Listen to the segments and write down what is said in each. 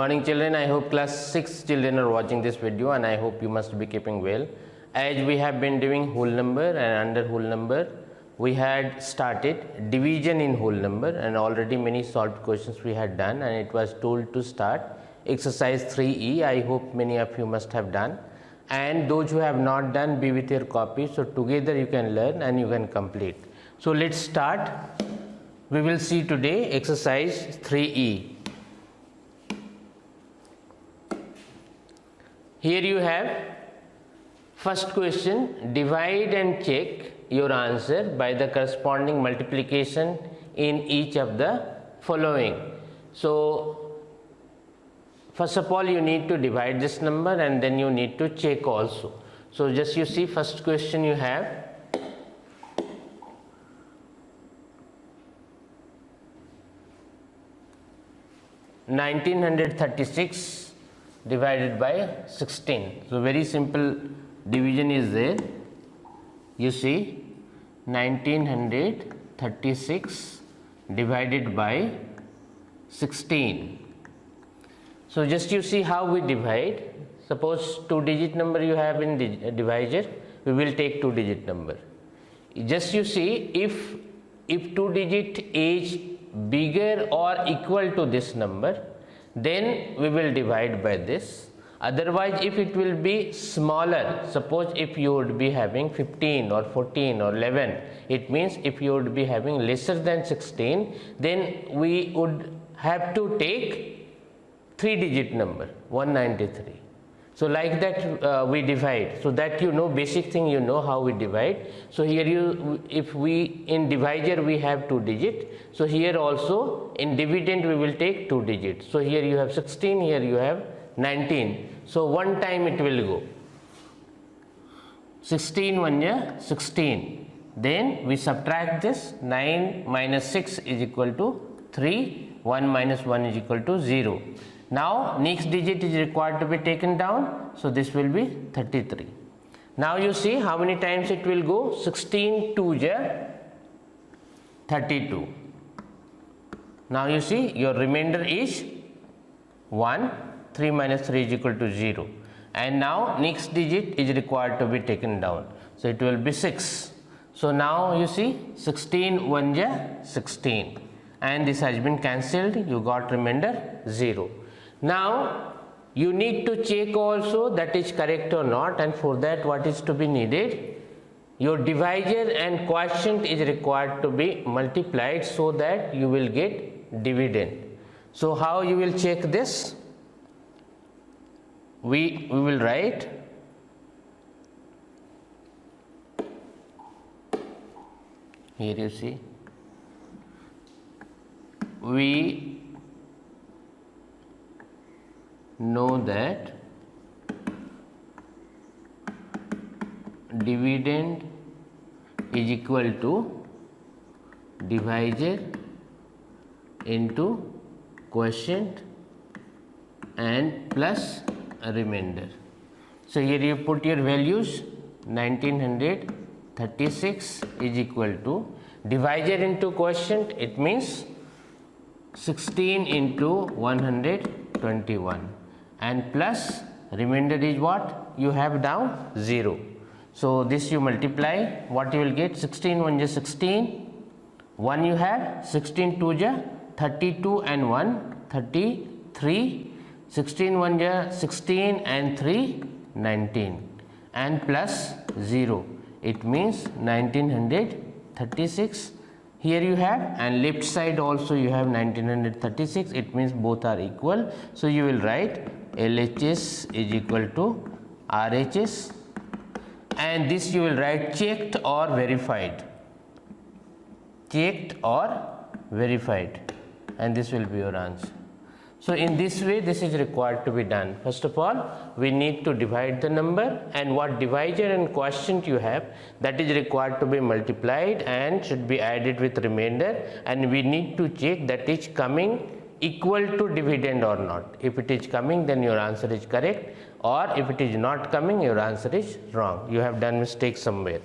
Morning children, I hope class 6 children are watching this video and I hope you must be keeping well. As we have been doing whole number and under whole number, we had started division in whole number and already many solved questions we had done, and it was told to start exercise 3E. I hope many of you must have done, and those who have not done, be with your copy, so together you can learn and you can complete. So let's start. We will see today exercise 3E. Here you have first question, divide and check your answer by the corresponding multiplication in each of the following. So first of all you need to divide this number and then you need to check also. So just you see first question you have (1936) divided by 16. So very simple division is there. You see 1936 divided by 16. So just you see how we divide. Suppose 2-digit number you have in divisor, we will take 2-digit number. Just you see if 2-digit is bigger or equal to this number, then we will divide by this. Otherwise, if it will be smaller, suppose if you would be having 15 or 14 or 11, it means if you would be having lesser than 16, then we would have to take 3-digit number 193. So like that we divide, so that you know basic thing, you know how we divide. So here if we in divisor we have 2-digit, so here also in dividend we will take 2 digits. So here you have 16, here you have 19. So one time it will go 16 1 yeah 16. Then we subtract this. 9 minus 6 is equal to 3. 1 minus 1 is equal to 0. Now next digit is required to be taken down, so this will be 33. Now you see how many times it will go. 16 2 ja 32. Now you see your remainder is 1. 3 minus 3 is equal to 0. And now next digit is required to be taken down, so it will be 6. So now you see 16 1 ja 16, and this has been cancelled. You got remainder 0. Now you need to check also that is correct or not, and for that what is to be needed? Your divisor and quotient is required to be multiplied so that you will get dividend. So how you will check this? We will write here, you see, we know that dividend is equal to divisor into quotient and plus a remainder. So here you put your values. 1936 is equal to divisor into quotient, it means 16 into 121, and plus remainder is what you have down 0. So this you multiply, what you will get? 16 1 is 16, 1 you have, 16 2 ja 32 and 1 33, 16 1 ja 16 and 3 19, and plus 0, it means 1936 here you have, and left side also you have 1936, it means both are equal. So you will write LHS is equal to RHS, and this you will write checked or verified, checked or verified, and this will be your answer. So in this way this is required to be done. First of all we need to divide the number, and what divisor and quotient you have, that is required to be multiplied and should be added with remainder, and we need to check that is coming equal to dividend or not. If it is coming, then your answer is correct, or if it is not coming, your answer is wrong. You have done mistake somewhere.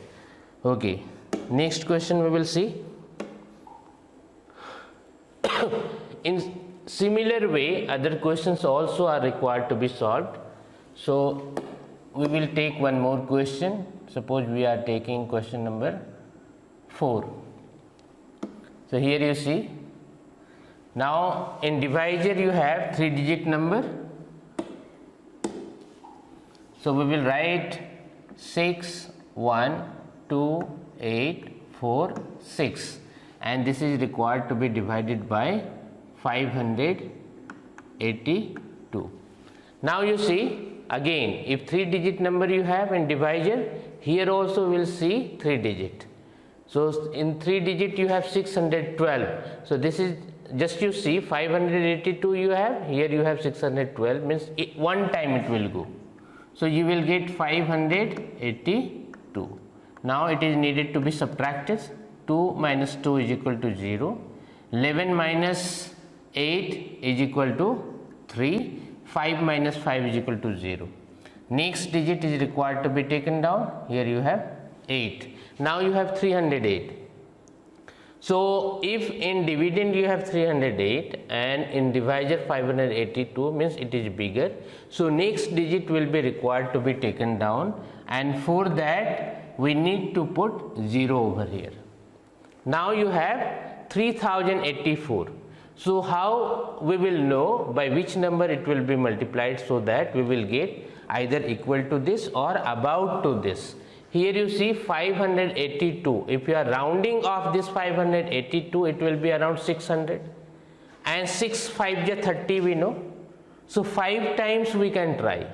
Okay, next question we will see. In similar way other questions also are required to be solved. So we will take one more question. Suppose we are taking question number 4. So here you see, now in divisor you have 3-digit number. So we will write 6, 1, 2, 8, 4, 6, and this is required to be divided by 582. Now you see, again, if 3-digit number you have in divisor, here also we will see 3-digit. So in 3-digit you have 612. So this is just, you see, 582 you have, here you have 612, means one time it will go. So you will get 582. Now it is needed to be subtracted. 2 minus 2 is equal to 0. 11 minus 8 is equal to 3. 5 minus 5 is equal to 0. Next digit is required to be taken down. Here you have 8. Now you have 308. So if in dividend you have 308 and in divisor 582, means it is bigger. So next digit will be required to be taken down, and for that we need to put 0 over here. Now you have 3084. So how we will know by which number it will be multiplied, so that we will get either equal to this or about to this. Here you see 582. If you are rounding off this 582, it will be around 600. And 6 5 is 30, we know. So 5 times we can try.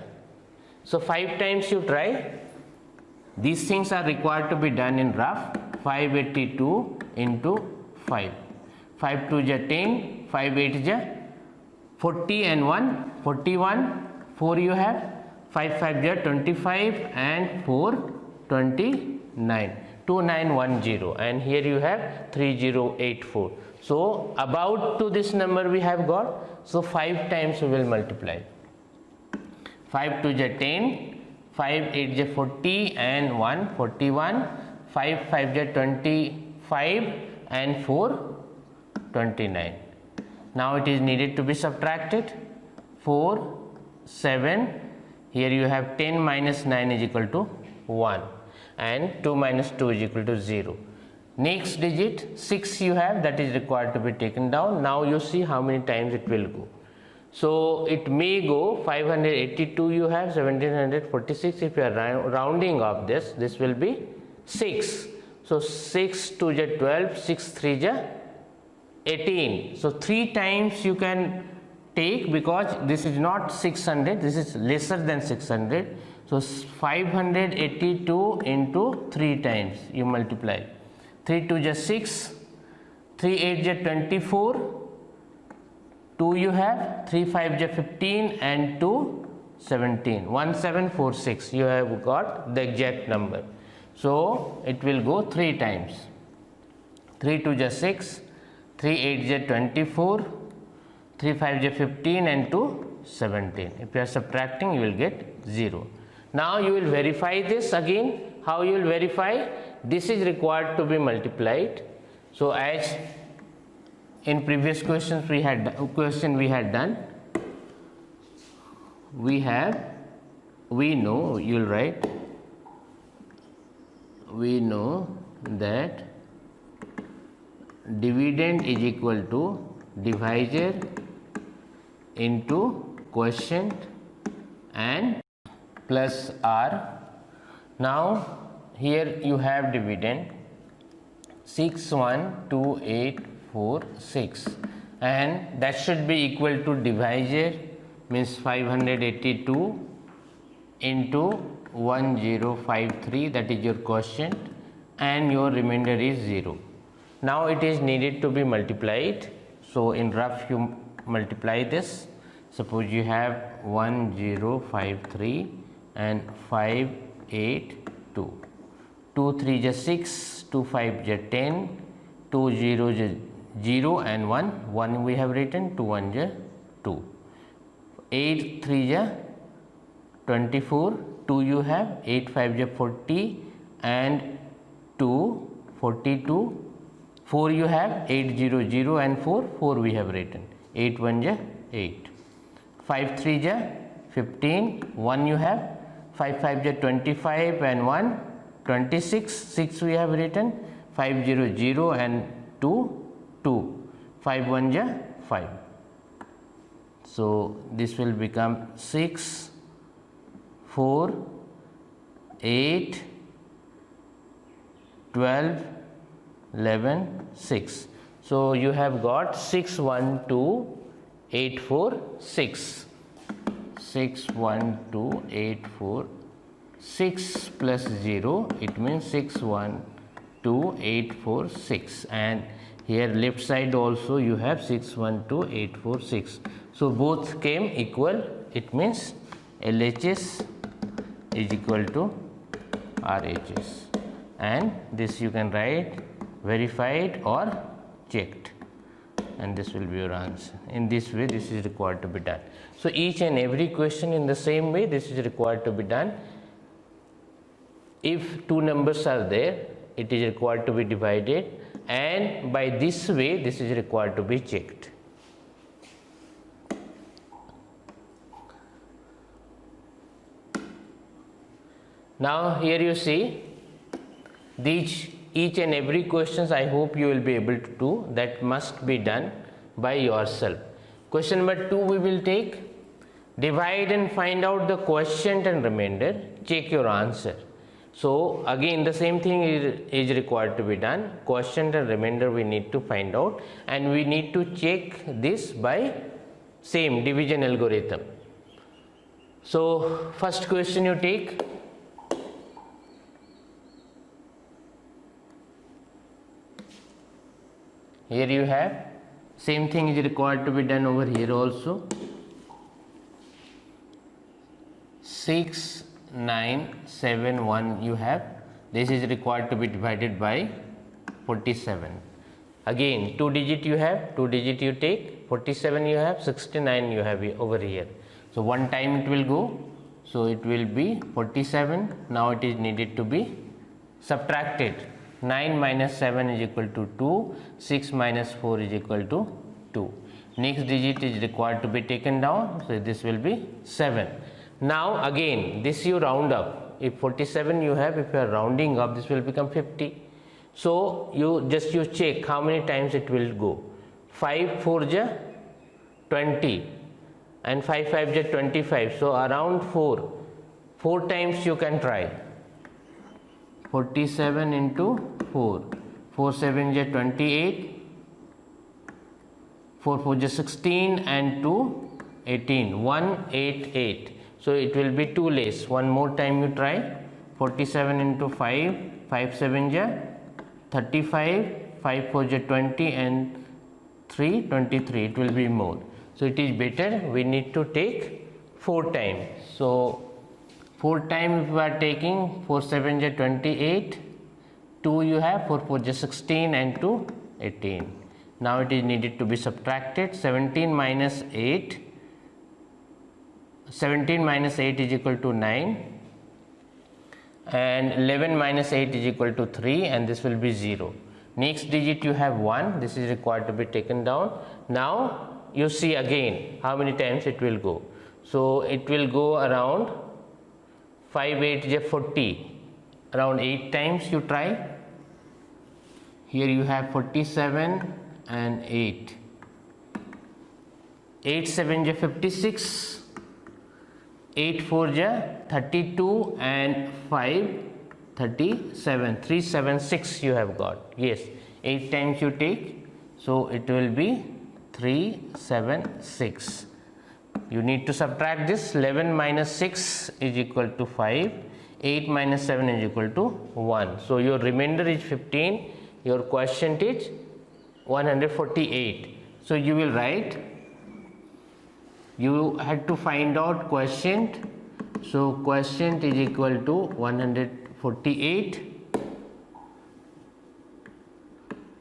So 5 times you try. These things are required to be done in rough. 582 into 5. 5 2 is 10, 5 8 is 40 and 1, 41. 4 you have. 5 5 is 25 and 4 29, 2910, and here you have 3084. So about to this number we have got. So 5 times we will multiply. 5 2 is 10, 5 8 is 40 and 1 41, 5 5 is 25 and 4 29. Now it is needed to be subtracted. 4 7, here you have 10 minus 9 is equal to 1. And 2 minus 2 is equal to 0. Next digit 6 you have, that is required to be taken down. Now you see how many times it will go. So it may go 582 you have, 1746. If you are rounding off this, this will be 6. So 6 2 is 12, 6 3 is 18. So 3 times you can take, because this is not 600, this is lesser than 600. So 582 into 3 times you multiply. 3 2 is 6, 3 8 is 24, 2 you have, 3 5 is 15 and 2 17. 1746 you have got the exact number. So it will go 3 times. 3 2 is 6, 3 8 is 24, 3 5 is 15 and 2 17. If you are subtracting, you will get 0. Now you will verify this again. How you will verify? This is required to be multiplied. So as in previous questions we had done, we know, you will write, we know that dividend is equal to divisor into quotient and plus r. Now here you have dividend 61284 and that should be equal to divisor, means 582 into 1053, that is your quotient, and your remainder is 0. Now it is needed to be multiplied. So in rough you multiply this. Suppose you have 1053 and 582. 2 3 is 6, 2 5 is 10, 2 0 is 0 and 1 we have written, 2 1 is 2. 8 3 is 24, 2 you have, 8 5 is 40 and 2 42, 4 you have, 8 0 0 and 4 we have written. 8 1 ja 8, 5 3 ja 15, 1 you have, 5 5 ja 25 and 1 26, 6 we have written, 5 0 0 and 2 2, 5 1 ja 5. So this will become 6 4 8 12 11 6. So you have got 6 1 2 8 4 6, 6 1 2 8 4 6 plus 0, it means 6 1 2 8 4 6, and here left side also you have 6 1 2 8 4 6. So both came equal, it means LHS is equal to RHS, and this you can write verified or checked, and this will be your answer. In this way this is required to be done. So each and every question in the same way this is required to be done. If two numbers are there, it is required to be divided, and by this way this is required to be checked. Now here you see these each and every questions I hope you will be able to do, that must be done by yourself. Question number 2 we will take, divide and find out the quotient and remainder, check your answer. So again the same thing is required to be done, quotient and remainder we need to find out, and we need to check this by same division algorithm. So first question you take, here you have same thing is required to be done over here also. 6 9 7 1 you have, this is required to be divided by 47. Again 2 digit you have, 2 digit you take, 47 you have, 69 you have over here. So one time it will go, so it will be 47. Now it is needed to be subtracted. 9 minus 7 is equal to 2, 6 minus 4 is equal to 2. Next digit is required to be taken down, so this will be 7. Now again this you round up, if 47 you have, if you are rounding up this will become 50. So you check how many times it will go. 5 4 ja 20 and 5 5 ja 25, so around 4 times you can try. 47 into 4, 4 7 ja 28, 4 4 ja 16 and 2 18, 1 8 8. So it will be 2 less. One more time you try. 47 into 5, 5 7 ja 35, 5 4 ja 20 and 3 23. It will be more. So it is better we need to take 4 times. So 4 times if we are taking, 4 7 ja 28, 2 you have, 4 4 ja 16 and 2 18. Now it is needed to be subtracted. 17 minus 8 is equal to 9, and 11 minus 8 is equal to 3, and this will be 0. Next digit you have 1, this is required to be taken down. Now you see again how many times it will go. So it will go around 5 8 is 40, around 8 times you try. Here you have 47 and 8, 8 7 is 56, 8 4 ja 32 and 5 37, 376 you have got. Yes, 8 times you take, so it will be 376. You need to subtract this. 11 minus 6 is equal to 5, 8 minus 7 is equal to 1. So your remainder is 15, your quotient is 148. So you will write, you had to find out quotient, so quotient is equal to 148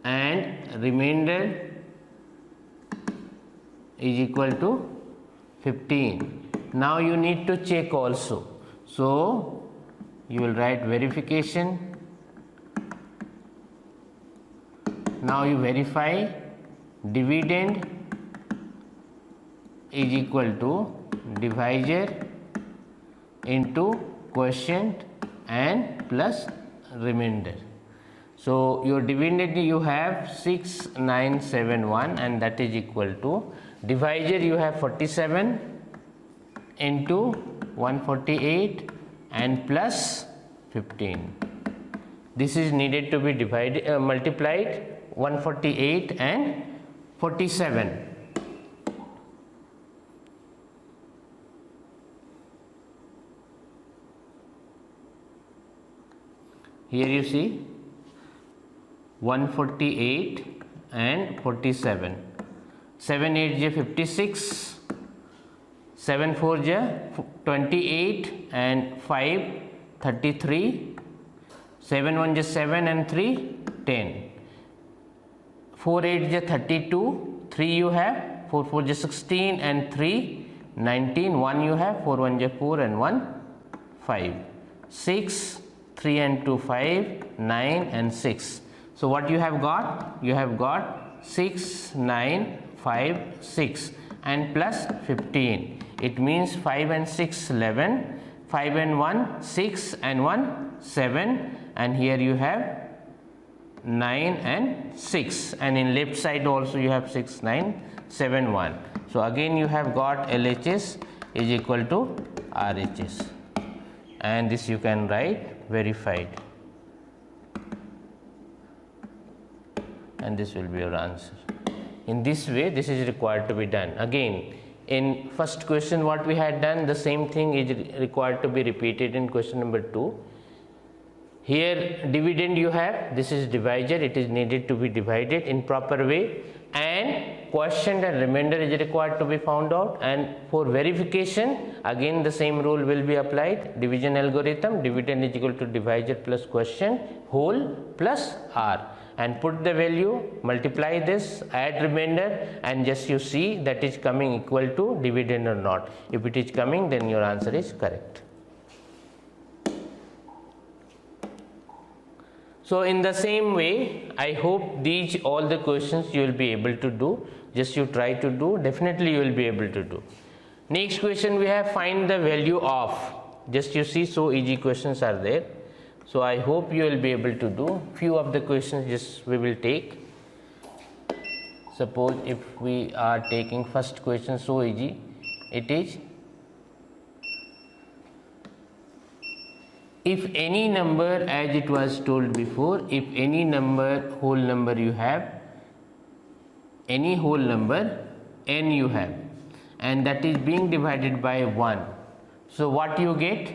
and remainder is equal to 15. Now you need to check also, so you will write verification. Now you verify dividend is equal to divisor into quotient and plus remainder. So your dividend you have 6971 and that is equal to divisor you have 47 into 148 and plus 15. This is needed to be divided multiplied 148 and 47. Here you see 148 and 47. 7 8 is 56, 7 4 is 28 and 5 33, 7 1 is 7 and 3 10, 4 8 is 32, 3 you have, 4 4 is 16 and 3 19, 1 you have, 4 1 is 4 and 1 5, 6 3 and 2 5, 9 and 6. So what you have got? You have got 6 9 5 6 and plus 15. It means 5 and 6 11, 5 and 1 6 and 1 7, and here you have 9 and 6, and in left side also you have 6 9 7 1. So again you have got LHS is equal to RHS, and this you can write verified, and this will be your answer. In this way this is required to be done. Again, in first question what we had done, the same thing is required to be repeated in question number 2. Here dividend you have, this is divisor, it is needed to be divided in proper way, and quotient and remainder is required to be found out, and for verification again the same rule will be applied. Division algorithm, dividend is equal to divisor plus quotient whole plus r, and put the value, multiply this, add remainder, and just you see that is coming equal to dividend or not. If it is coming, then your answer is correct. So in the same way, I hope these all the questions you will be able to do. Just you try to do, definitely you will be able to do. Next question we have, find the value of. Just you see, so easy questions are there. So I hope you will be able to do. Few of the questions just we will take. Suppose if we are taking first question, so easy it is. If any number, as it was told before, if any number, whole number you have, any whole number n you have, and that is being divided by 1, so what you get?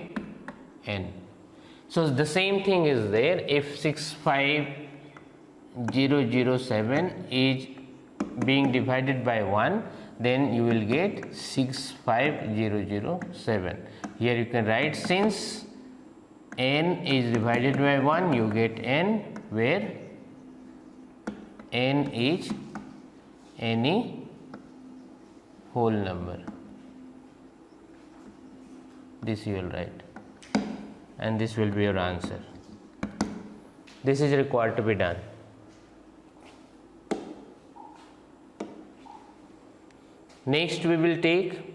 N. So the same thing is there. If 65007 is being divided by 1, then you will get 65007. Here you can write, since n is divided by 1, you get n, where n is any whole number. This you will write, and this will be your answer. This is required to be done. Next we will take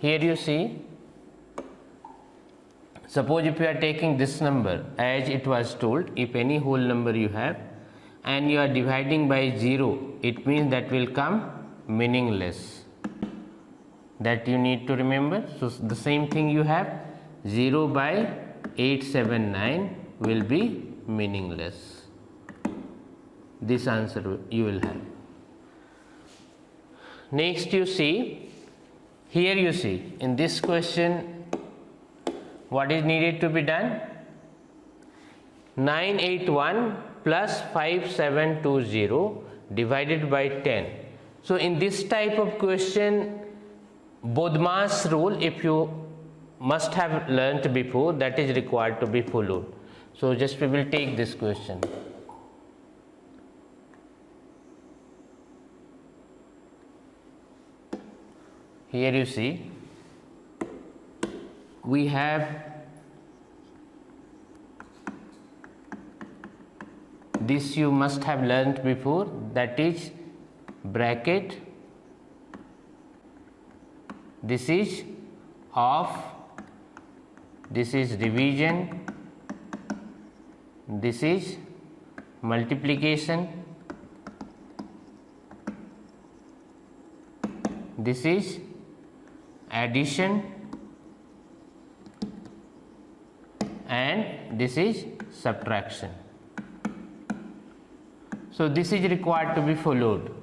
here you see, suppose if you are taking this number as it was told, if any whole number you have and you are dividing by 0, it means that will come meaningless. That you need to remember. So the same thing you have, 0 by 879 will be meaningless. This answer you will have. Next you see, here you see, in this question what is needed to be done? 981 plus 5720 divided by 10. So in this type of question, Bodmas rule, if you must have learnt before, that is required to be followed. So just we will take this question. Here you see, we have this you must have learnt before, that is bracket, this is off, this is division, this is multiplication, this is addition, and this is subtraction. So this is required to be followed.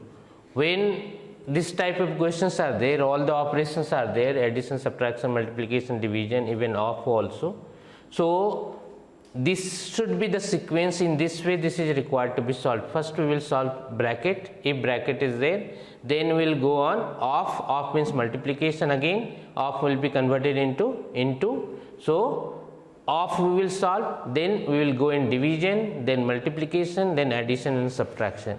When this type of questions are there, all the operations are there, addition, subtraction, multiplication, division, even off also. So this should be the sequence. In this way this is required to be solved. First we will solve bracket. If bracket is there, then we will go on off. Off means multiplication again. Off will be converted into. So off we will solve, then we will go in division, then multiplication, then addition and subtraction.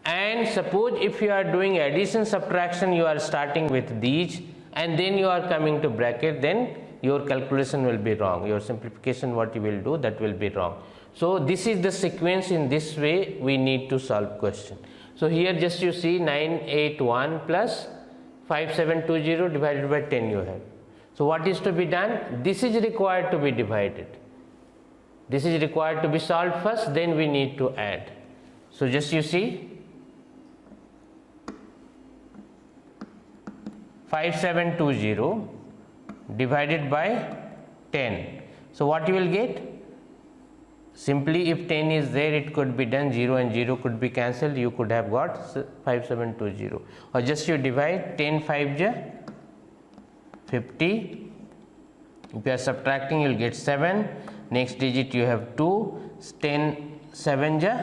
And suppose if you are doing addition, subtraction, you are starting with these and then you are coming to bracket, then your calculation will be wrong. Your simplification what you will do, that will be wrong. So this is the sequence. In this way we need to solve question. So here just you see 981 plus 5720 divided by 10 you have. So what is to be done? This is required to be divided. This is required to be solved first, then we need to add. So just you see 5720 divided by 10. So what you will get? Simply if 10 is there, it could be done, 0 and 0 could be cancelled, you could have got 5720. Or just you divide 10 5 ja 50. If you are subtracting, you will get 7. Next digit you have 2. 10 7 ja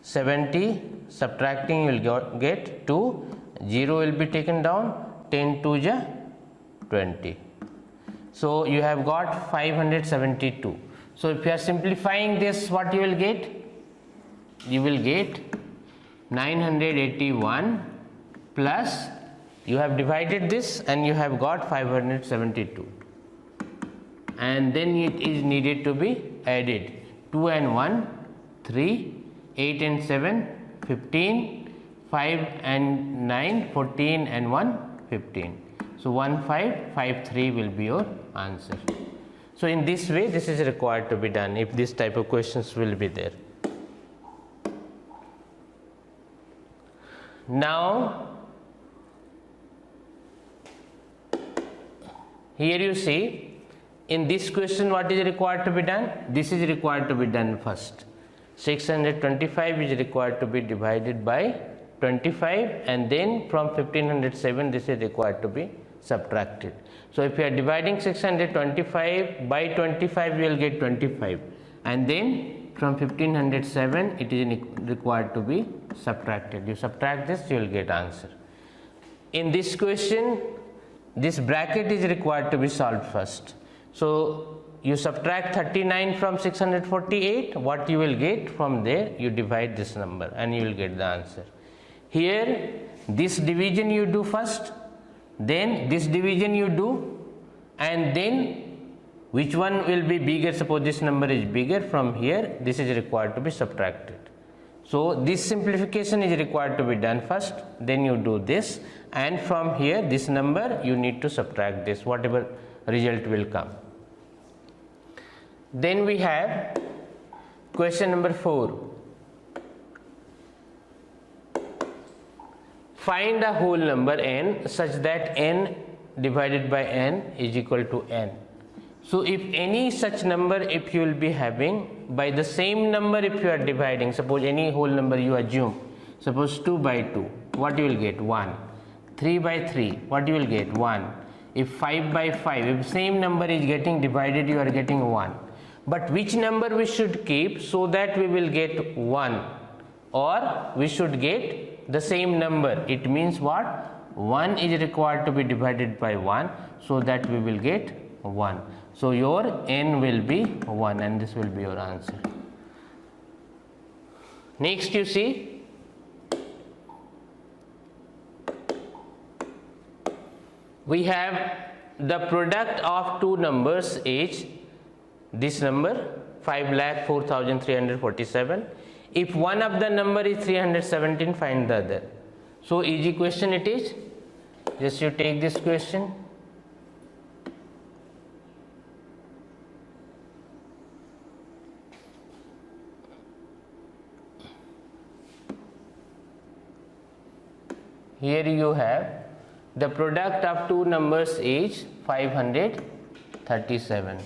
70. Subtracting, you will get 2. 0 will be taken down. 10 2 ja 20. So you have got 572. So if you are simplifying this, what you will get? You will get 981 plus, you have divided this and you have got 572, and then it is needed to be added. 2 and 1 3, 8 and 7 15, 5 and 9 14, and 1 15. So 1553 will be your answer. So in this way this is required to be done if this type of questions will be there. Now here you see, in this question what is required to be done? This is required to be done first. 625 is required to be divided by 25, and then from 1507 this is required to be subtracted. So if you are dividing 625 by 25, you will get 25, and then from 1507 it is required to be subtracted. You subtract this, you will get answer. In this question, this bracket is required to be solved first. So you subtract 39 from 648, what you will get from there, you divide this number and you will get the answer. Here this division you do first, then this division you do, and then which one will be bigger? Suppose this number is bigger, from here this is required to be subtracted. So this simplification is required to be done first, then you do this, and from here this number you need to subtract this, whatever result will come. Then we have question number 4. Find a whole number n such that n divided by n is equal to n. So if any such number, if you will be having, by the same number if you are dividing, suppose any whole number you assume, suppose 2 by 2, what you will get? 1. 3 by 3, what you will get? 1. If 5 by 5, if same number is getting divided, you are getting 1. But which number we should keep so that we will get 1, or we should get the same number? It means what? 1 is required to be divided by 1, so that we will get 1. So your n will be 1, and this will be your answer. Next you see, we have the product of two numbers is this number 5,04,347. If one of the number is 317, find the other. So easy question it is. Just you take this question. Here you have the product of two numbers is 537.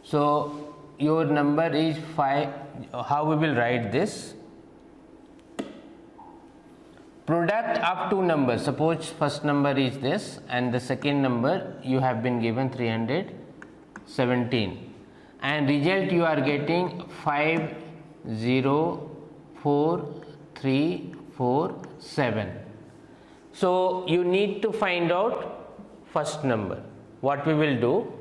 So your number is 5. How we will write this? Product of two numbers. Suppose first number is this and the second number you have been given 317, and result you are getting 504,347. So you need to find out first number. What we will do,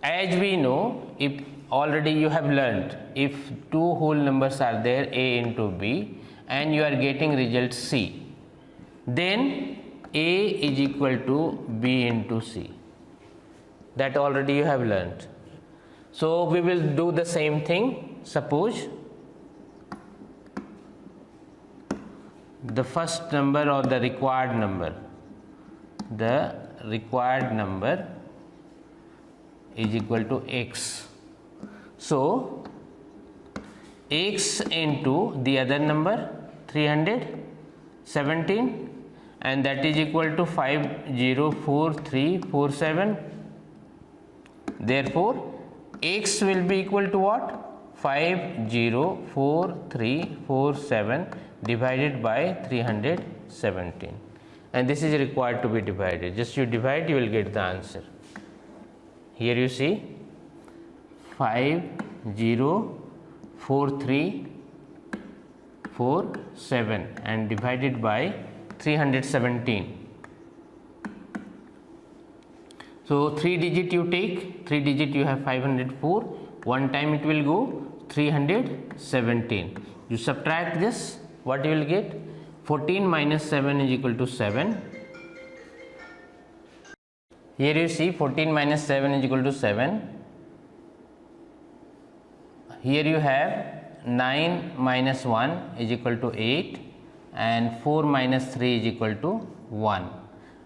as we know, if already you have learnt, if two whole numbers are there, a into b, and you are getting result c, then a is equal to b into c. That already you have learnt. So we will do the same thing. Suppose the first number or the required number is equal to x. So x into the other number 317, and that is equal to 504,347. Therefore x will be equal to what? 504,347 divided by 317, and this is required to be divided. Just you divide, you will get the answer. Here you see 504,347 and divided by 317. So 3 digit you take, 3 digit you have 504, one time it will go 317. You subtract this, what you will get? 14 minus 7 is equal to 7. Here you see 14 minus 7 is equal to 7. Here you have 9 minus 1 is equal to 8, and 4 minus 3 is equal to 1,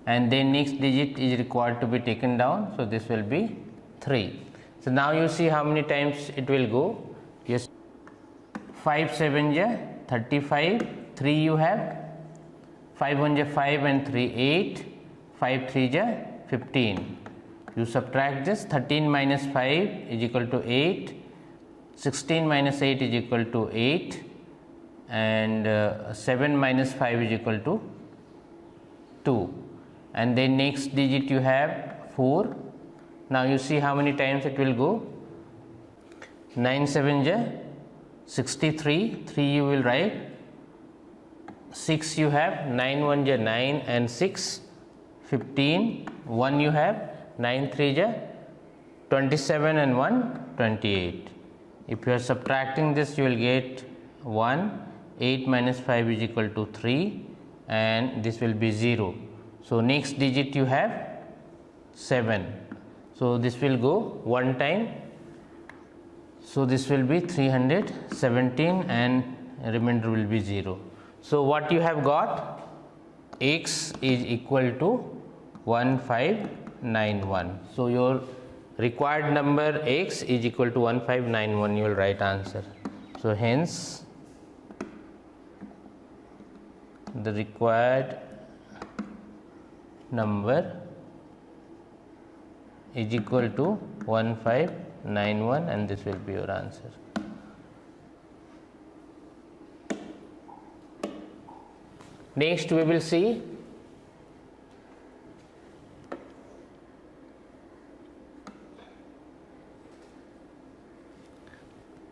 and then next digit is required to be taken down, so this will be 3. So now you see how many times it will go. Yes, 5 7 ja 35, 3 you have, 5 1 ja 5 and 3 8, 5 3 ja 15. You subtract this, 13 minus 5 is equal to 8, 16 minus 8 is equal to 8, and 7 minus 5 is equal to 2, and then next digit you have 4. Now you see how many times it will go. 9 7 ja 63, 3 you will write, 6 you have, 9 1 ja 9 and 6, 15, 1 you have, 9 3 ja 27 and 1 28. If you are subtracting this, you will get 1. 8 minus 5 is equal to 3, and this will be 0. So next digit you have 7. So this will go one time. So this will be 317 and remainder will be 0. So what you have got? X is equal to 1591. So your required number x is equal to 1591, your right answer. So hence the required number is equal to 1591, and this will be your answer. Next we will see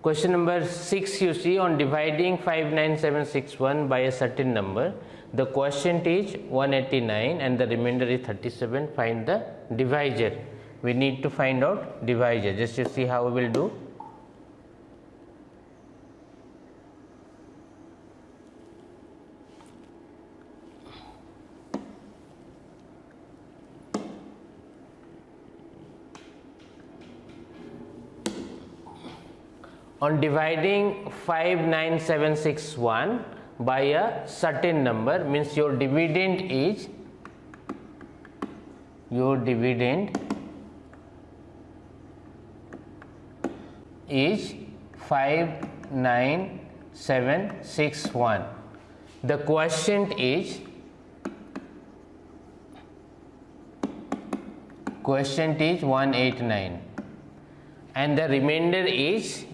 question number 6. You see, on dividing 59761 by a certain number, the quotient is 189 and the remainder is 37. Find the divisor. We need to find out divisor. Just you see how we will do. on dividing 59761 by a certain number, means your dividend is 59761. The quotient is 189, and the remainder is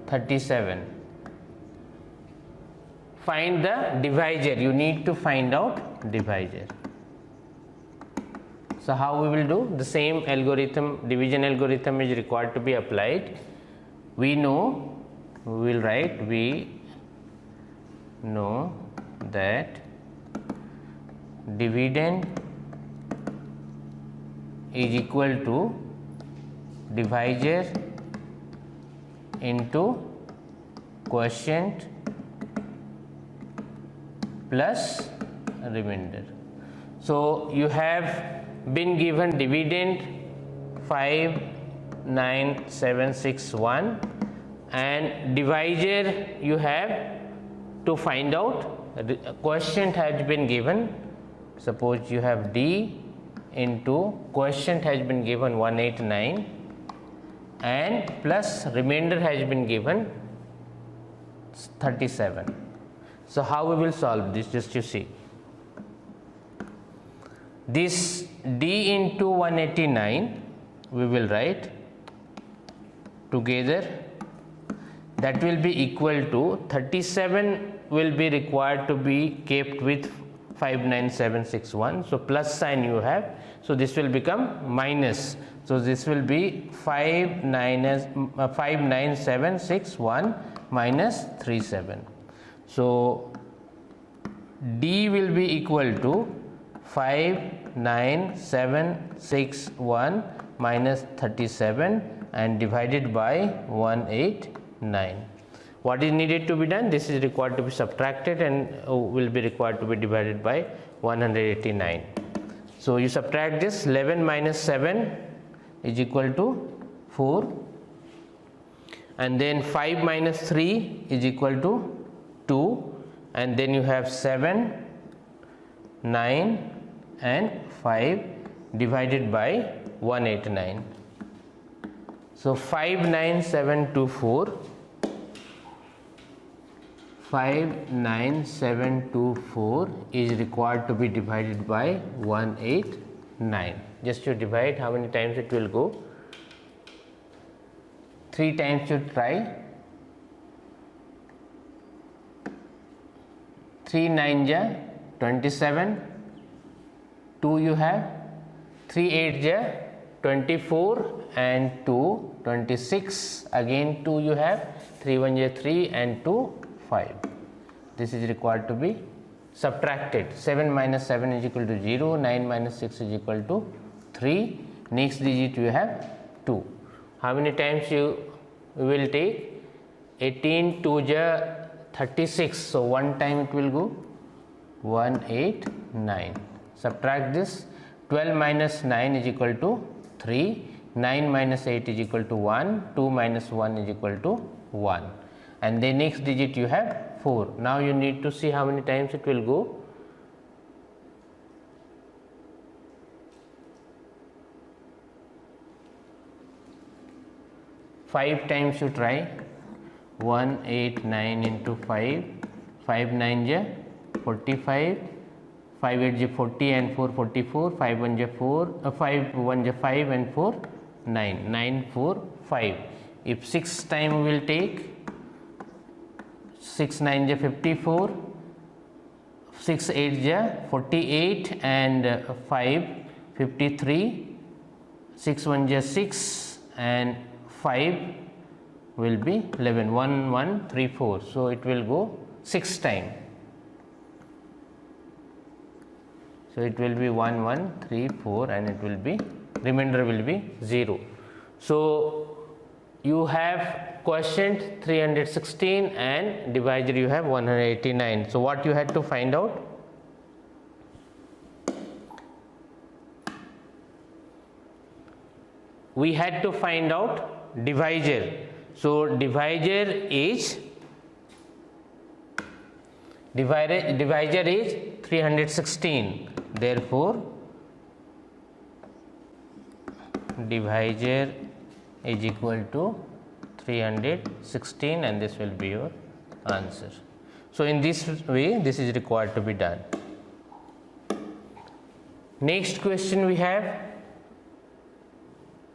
37. Find the divisor. You need to find out divisor. So how we will do? The same algorithm, division algorithm is required to be applied. We know, we will write, we know that dividend is equal to divisor into quotient plus remainder. So you have been given dividend 59761 and divisor you have to find out. Quotient has been given. Suppose you have D into quotient has been given 189 and plus remainder has been given 37. So how we will solve this? Just you see, this D into 189 we will write together, that will be equal to 37 will be required to be kept with 59761. So plus sign you have, so this will become minus. So this will be 59761 minus 37. So D will be equal to 59761 minus 37 and divided by 189. What is needed to be done? This is required to be subtracted and will be required to be divided by 189. So you subtract this. 11 minus 7 is equal to 4, and then 5 minus 3 is equal to 2, and then you have 7, 9 and 5 divided by 189. So 59724 is required to be divided by 189. Just to divide, how many times it will go? 3 times you try. 3 9 ja 27, 2 you have, 3 8 ja 24 and 2 26, again 2 you have, 3 1 ja 3 and 2 5. This is required to be subtracted. 7 minus 7 is equal to 0, 9 minus 6 is equal to 3. Next digit you have 2. How many times you will take? 18 2 ja 36, so one time it will go 189. Subtract this. 12 minus 9 is equal to 3, 9 minus 8 is equal to 1, 2 minus 1 is equal to 1, and the next digit you have 4. Now you need to see how many times it will go. Five times you try. 189 into 5, 5 9 ja 45, 5 8 ja 40 and 4 44, 5 1 ja 4, 5 1 ja 5 and 4 9, 9 4 5. If 6 time we will take, 6 9 ja 54, 6 8 ja 48 and 5 53, 6 1 ja 6 and 5 will be 11, 1 1 3 4. So it will go 6 time. So it will be 1 1 3 4 and it will be, remainder will be 0. So you have quotient 316 and divisor you have 189. So what you had to find out? we had to find out divisor. So divisor is 316. Therefore divisor is equal to 316, and this will be your answer. So in this way this is required to be done. Next question we have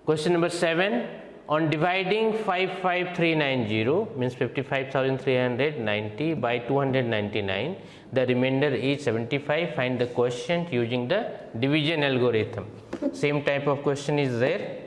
question number 7. On dividing 55390 means 55,390 by 299, the remainder is 75. Find the quotient using the division algorithm. Same type of question is there.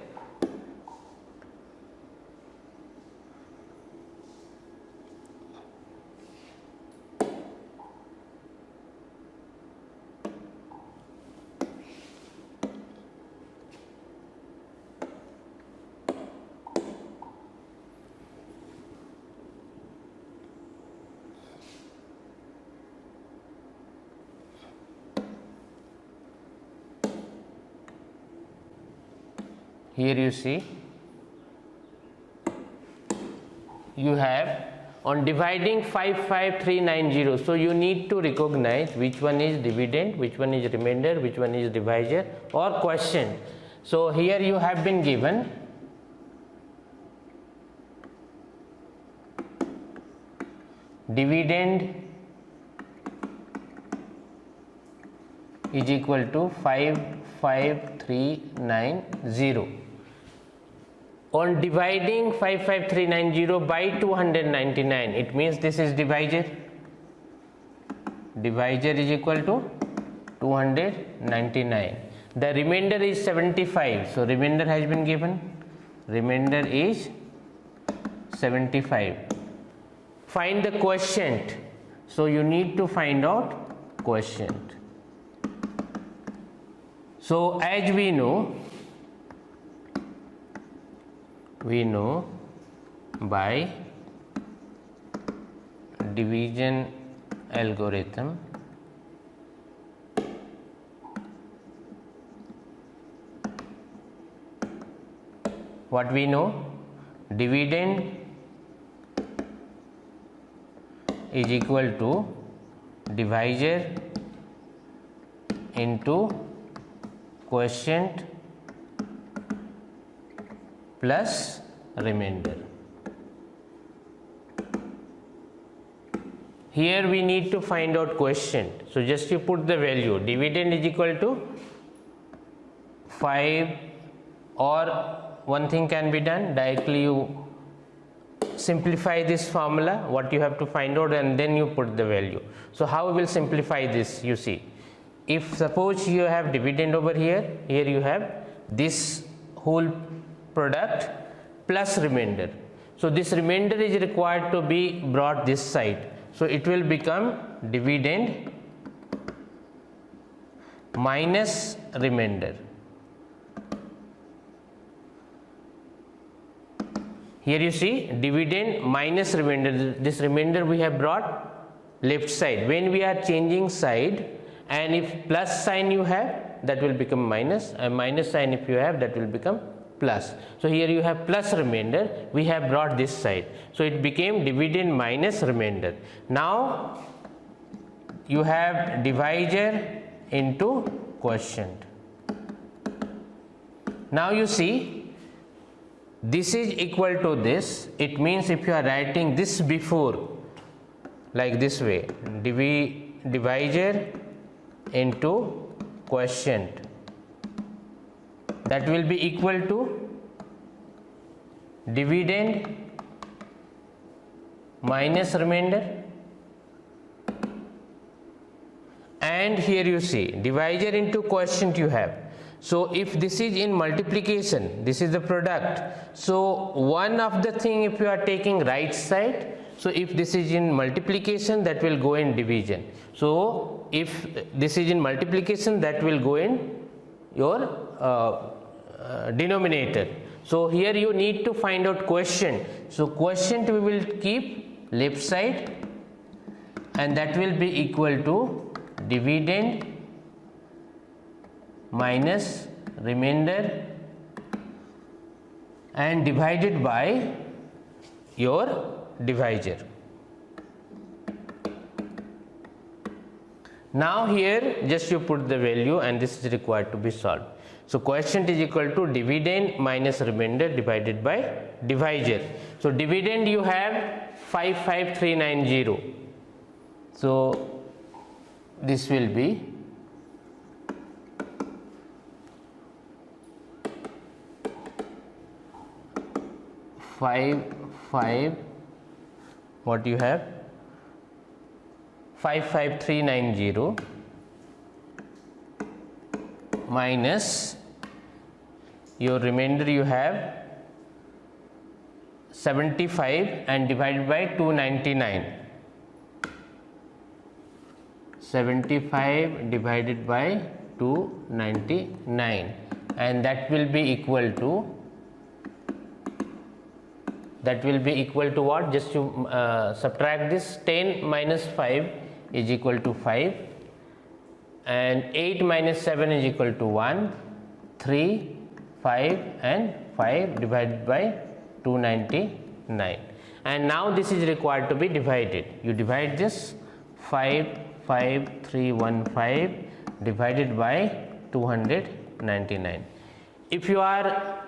Here you see, you have on dividing 55390, so you need to recognize which one is dividend, which one is remainder, which one is divisor or quotient. So here you have been given dividend is equal to 55390. On dividing 55390 by 299, it means this is divisor. Divisor is equal to 299. The remainder is 75. So remainder has been given. Remainder is 75. Find the quotient. So you need to find out quotient. So as we know by division algorithm, what we know, dividend is equal to divisor into quotient plus remainder. Here we need to find out quotient. So just you put the value. Dividend is equal to 5, or one thing can be done, directly you simplify this formula, what you have to find out, and then you put the value. So how we will simplify this? You see, if suppose you have dividend over here, here you have this whole product plus remainder. So this remainder is required to be brought this side. So it will become dividend minus remainder. Here you see dividend minus remainder. This remainder we have brought left side. When we are changing side, and if plus sign you have, that will become minus, and minus sign if you have, that will become plus. So here you have plus remainder, we have brought this side. So it became dividend minus remainder. Now you have divisor into quotient. Now you see, this is equal to this. It means if you are writing this before, like this way, divisor into quotient, that will be equal to dividend minus remainder. And here you see divisor into quotient you have. So if this is in multiplication, this is the product, so one of the thing if you are taking right side, so if this is in multiplication, that will go in division. So if this is in multiplication, that will go in your denominator. So here you need to find out quotient. So quotient we will keep left side, and that will be equal to dividend minus remainder and divided by your divisor. Now here just you put the value and this is required to be solved. So quotient is equal to dividend minus remainder divided by divisor. So dividend you have 55390. So this will be 55390 minus your remainder you have 75 and divided by 299. 75 divided by 299 and that will be equal to what? Just to subtract this. 10 minus 5 is equal to 5 and 8 minus 7 is equal to 1, 3, 5 and 5 divided by 299 and now this is required to be divided. You divide this 55315 divided by 299. If you are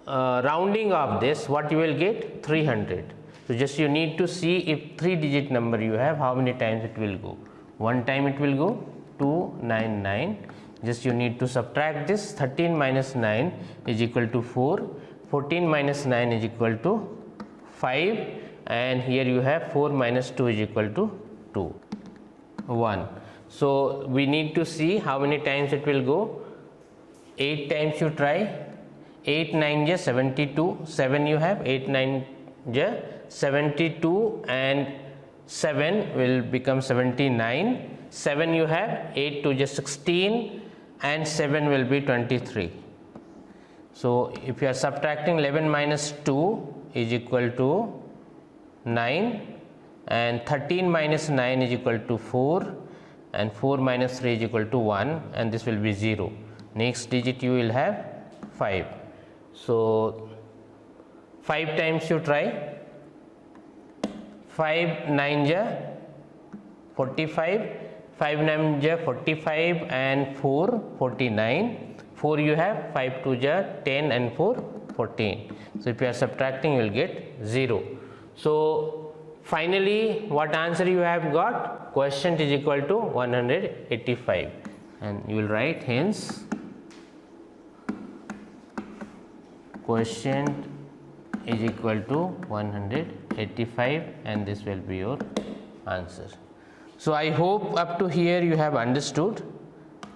rounding off this, what you will get? 300. So just you need to see if 3-digit number you have, how many times it will go. One time it will go 299. Just you need to subtract this. 13 minus 9 is equal to 4. 14 minus 9 is equal to 5 and here you have 4 minus 2 is equal to 2, 1. So we need to see how many times it will go. 8 times you try. 8 9 is 72, 7 you have, 8 9 is 72 and 7 will become 79, 7 you have, 8 2 is 16 and 7 will be 23. So if you are subtracting 11 minus 2 is equal to 9 and 13 minus 9 is equal to 4 and 4 minus 3 is equal to 1 and this will be 0. Next digit you will have 5. So 5 times you try. 5 9 is 45, 5 9 is 45 and 4 49. 4 you have, 5 2 is 10 and 4 14. So if you are subtracting you will get 0. So finally what answer you have got? Quotient is equal to 185 and you will write hence quotient is equal to 185 and this will be your answer. So I hope up to here you have understood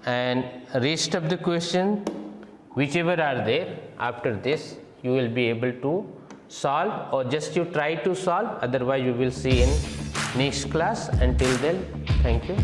and rest of the question whichever are there after this you will be able to solve or just you try to solve, otherwise you will see in next class. Until then, thank you.